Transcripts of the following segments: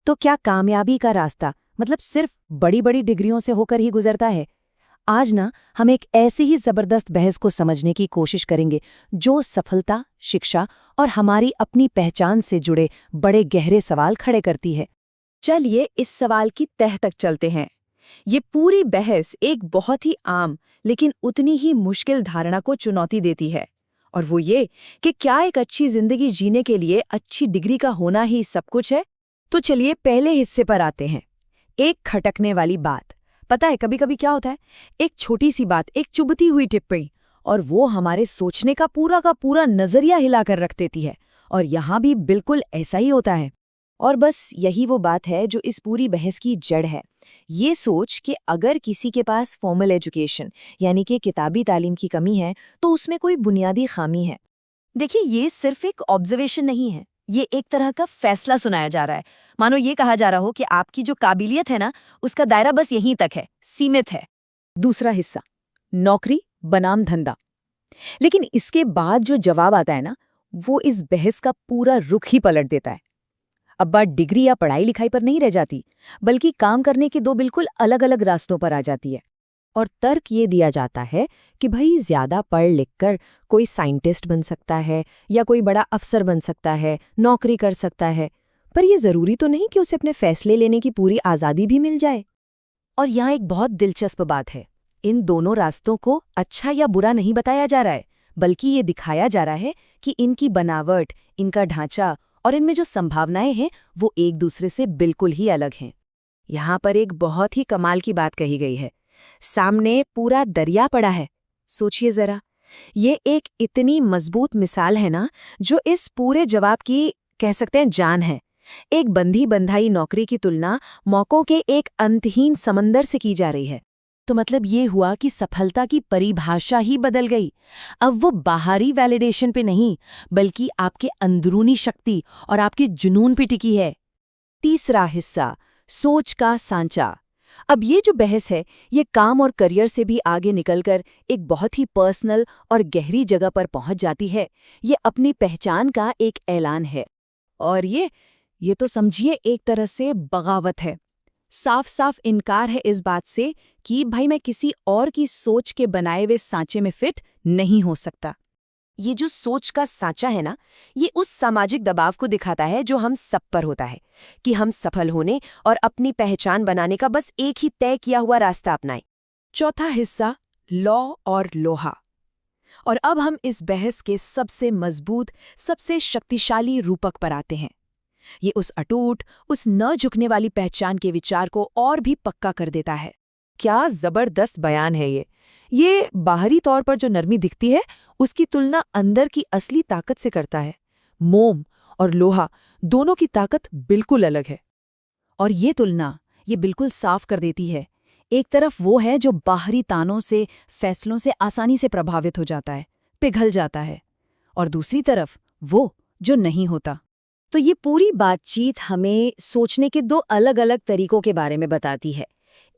तो क्या कामयाबी का रास्ता मतलब सिर्फ बड़ी बड़ी डिग्रियों से होकर ही गुजरता है? आज ना हम एक ऐसी ही जबरदस्त बहस को समझने की कोशिश करेंगे जो सफलता, शिक्षा और हमारी अपनी पहचान से जुड़े बड़े गहरे सवाल खड़े करती है। चलिए इस सवाल की तह तक चलते हैं। ये पूरी बहस एक बहुत ही आम लेकिन उतनी ही मुश्किल धारणा को चुनौती देती है, और वो ये कि क्या एक अच्छी जिंदगी जीने के लिए अच्छी डिग्री का होना ही सब कुछ है। तो चलिए पहले हिस्से पर आते हैं। एक खटकने वाली बात। पता है कभी कभी क्या होता है, एक छोटी सी बात, एक चुभती हुई टिप्पणी, और वो हमारे सोचने का पूरा नजरिया हिलाकर रख देती है। और यहाँ भी बिल्कुल ऐसा ही होता है। और बस यही वो बात है जो इस पूरी बहस की जड़ है। ये सोच कि अगर किसी के पास फॉर्मल एजुकेशन यानी कि किताबी तालीम की कमी है तो उसमें कोई बुनियादी खामी है। देखिए, ये सिर्फ एक ऑब्जर्वेशन नहीं है, ये एक तरह का फैसला सुनाया जा रहा है। मानो ये कहा जा रहा हो कि आपकी जो काबिलियत है ना, उसका दायरा बस यहीं तक है, सीमित है। दूसरा हिस्सा, नौकरी बनाम धंधा। लेकिन इसके बाद जो जवाब आता है ना, वो इस बहस का पूरा रुख ही पलट देता है। अब बात डिग्री या पढ़ाई लिखाई पर नहीं रह जाती, बल्कि काम करने के दो बिल्कुल अलग अलग रास्तों पर आ जाती है। और तर्क ये दिया जाता है कि भाई ज्यादा पढ़ लिख कर कोई साइंटिस्ट बन सकता है या कोई बड़ा अफसर बन सकता है, नौकरी कर सकता है, पर यह जरूरी तो नहीं कि उसे अपने फैसले लेने की पूरी आज़ादी भी मिल जाए। और यहाँ एक बहुत दिलचस्प बात है, इन दोनों रास्तों को अच्छा या बुरा नहीं बताया जा रहा है, बल्कि ये दिखाया जा रहा है कि इनकी बनावट, इनका ढांचा और इनमें जो संभावनाएं हैं वो एक दूसरे से बिल्कुल ही अलग हैं। यहाँ पर एक बहुत ही कमाल की बात कही गई है, सामने पूरा दरिया पड़ा है। सोचिए जरा, ये एक इतनी मजबूत मिसाल है ना, जो इस पूरे जवाब की कह सकते हैं जान है। एक बंधी बंधाई नौकरी की तुलना मौकों के एक अंतहीन समंदर से की जा रही है। तो मतलब ये हुआ कि सफलता की परिभाषा ही बदल गई। अब वो बाहरी वैलिडेशन पे नहीं, बल्कि आपके अंदरूनी शक्ति और आपके जुनून पे टिकी है। तीसरा हिस्सा, सोच का सांचा। अब ये जो बहस है, ये काम और करियर से भी आगे निकलकर एक बहुत ही पर्सनल और गहरी जगह पर पहुंच जाती है। ये अपनी पहचान का एक ऐलान है। और ये तो समझिए एक तरह से बगावत है। साफ साफ इनकार है इस बात से कि भाई मैं किसी और की सोच के बनाए हुए सांचे में फिट नहीं हो सकता। ये जो सोच का सांचा है ना, ये उस सामाजिक दबाव को दिखाता है जो हम सब पर होता है कि हम सफल होने और अपनी पहचान बनाने का बस एक ही तय किया हुआ रास्ता अपनाएं। चौथा हिस्सा, लॉ और लोहा। और अब हम इस बहस के सबसे मजबूत, सबसे शक्तिशाली रूपक पर आते हैं। ये उस अटूट, उस न झुकने वाली पहचान के विचार को और भी पक्का कर देता है। क्या जबरदस्त बयान है ये बाहरी तौर पर जो नरमी दिखती है, उसकी तुलना अंदर की असली ताकत से करता है। मोम और लोहा दोनों की ताकत बिल्कुल अलग है। और ये तुलना ये बिल्कुल साफ कर देती है, एक तरफ वो है जो बाहरी तानों से, फैसलों से आसानी से प्रभावित हो जाता है, पिघल जाता है, और दूसरी तरफ वो जो नहीं होता। तो ये पूरी बातचीत हमें सोचने के दो अलग अलग तरीकों के बारे में बताती है।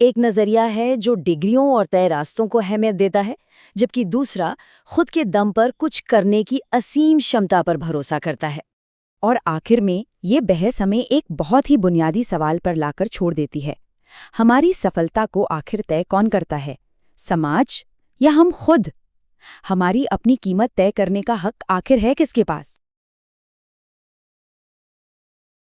एक नजरिया है जो डिग्रियों और तय रास्तों को अहमियत देता है, जबकि दूसरा खुद के दम पर कुछ करने की असीम क्षमता पर भरोसा करता है। और आखिर में ये बहस हमें एक बहुत ही बुनियादी सवाल पर लाकर छोड़ देती है। हमारी सफलता को आखिर तय कौन करता है, समाज या हम खुद? हमारी अपनी कीमत तय करने का हक आखिर है किसके पास?